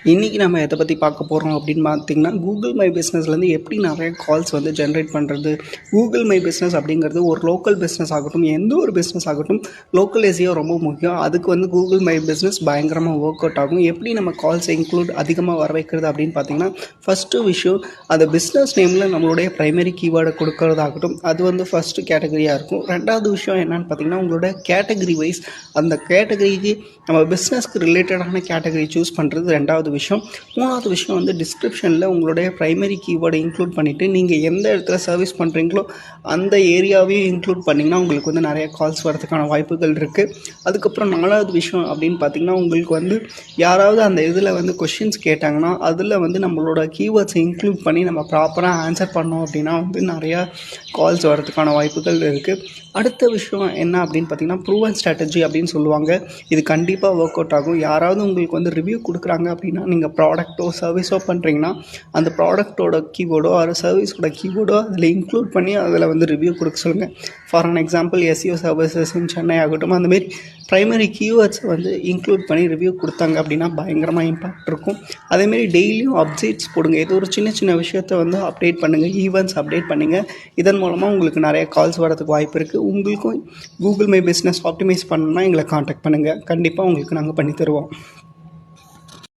இன்றைக்கி நம்ம எதை பற்றி பார்க்க போகிறோம் அப்படின்னு பார்த்தீங்கன்னா, கூகுள் மை பிஸ்னஸ்லேருந்து எப்படி நிறைய கால்ஸ் வந்து ஜென்ரேட் பண்ணுறது. கூகுள் மை பிஸ்னஸ் அப்படிங்கிறது ஒரு லோக்கல் பிஸ்னஸ் ஆகட்டும், எந்த ஒரு பிஸ்னஸ் ஆகட்டும், லோக்கல் எஸ்இஓ ரொம்ப முக்கியம். அதுக்கு வந்து கூகுள் மை பிஸ்னஸ் பயங்கரமாக ஒர்க் அவுட் ஆகும். எப்படி நம்ம கால்ஸ் இன்க்ளூட் அதிகமாக வர வைக்கிறது அப்படின்னு பார்த்தீங்கன்னா, ஃபஸ்ட்டு விஷயம் அந்த பிஸ்னஸ் நேமில் நம்மளுடைய ப்ரைமரி கீவேர்டை கொடுக்கறதாகட்டும், அது வந்து ஃபஸ்ட்டு கேட்டகரியாக இருக்கும். ரெண்டாவது விஷயம் என்னென்னு பார்த்தீங்கன்னா, உங்களோட கேட்டகரி வைஸ் அந்த கேட்டகரிக்கு நம்ம பிஸ்னஸ்க்கு ரிலேட்டடான கேட்டகரி சூஸ் பண்ணுறது ரெண்டாவது விஷயம். மூணாவது விஷயம் வந்து டிஸ்கிரிப்ஷனில் உங்களுடைய ப்ரைமரி கீவேர்டை இன்க்ளூட் பண்ணிவிட்டு நீங்கள் எந்த இடத்துல சர்வீஸ் பண்ணுறீங்களோ அந்த ஏரியாவையும் இன்க்ளூட் பண்ணிங்கன்னா உங்களுக்கு வந்து நிறைய கால்ஸ் வரதுக்கான வாய்ப்புகள் இருக்குது. அதுக்கப்புறம் நாலாவது விஷயம் அப்படின்னு பார்த்திங்கன்னா, உங்களுக்கு வந்து யாராவது அந்த இதில் வந்து கொஷின்ஸ் கேட்டாங்கன்னா அதில் வந்து நம்மளோட கீவேர்ட்ஸை இன்க்ளூட் பண்ணி நம்ம ப்ராப்பராக ஆன்சர் பண்ணோம் அப்படின்னா வந்து நிறையா கால்ஸ் வரதுக்கான வாய்ப்புகள் இருக்குது. அடுத்த விஷயம் என்ன அப்படின்னு பார்த்திங்கன்னா, ப்ரூவன் ஸ்ட்ராட்டஜி அப்படின்னு சொல்லுவாங்க. இது கண்டிப்பாக ஒர்க் அவுட் ஆகும். யாராவது உங்களுக்கு வந்து ரிவ்யூ கொடுக்குறாங்க அப்படின்னா, நீங்கள் ப்ராடக்ட்டோ சர்வீஸோ பண்ணுறீங்கன்னா அந்த ப்ராடக்ட்டோட கீவேர்டோ ஒரு சர்வீஸோட கீவேர்டோ அதில் இன்க்ளூட் பண்ணி அதில் வந்து ரிவ்யூ கொடுக்க சொல்லுங்கள். For an example SEO services இன் சென்னை ஆகட்டும், அந்தமாரி ப்ரைமரி கீவேர்ட்ஸை வந்து இன்க்ளூட் பண்ணி ரிவ்யூ கொடுத்தாங்க அப்படின்னா பயங்கரமாக இம்பாக்ட் இருக்கும். அதேமாரி டெய்லியும் அப்டேட்ஸ் போடுங்க. ஏதோ ஒரு சின்ன சின்ன விஷயத்தை வந்து அப்டேட் பண்ணுங்கள், ஈவெண்ட்ஸ் அப்டேட் பண்ணுங்கள். இதன் மூலமாக உங்களுக்கு நிறைய கால்ஸ் வரதுக்கு வாய்ப்பு இருக்குது. உங்களுக்கும் கூகுள் மை பிஸ்னஸ் ஆப்டிமைஸ் பண்ணணும்னா எங்களை காண்டாக்ட் பண்ணுங்கள். கண்டிப்பாக உங்களுக்கு நாங்கள் பண்ணி தருவோம்.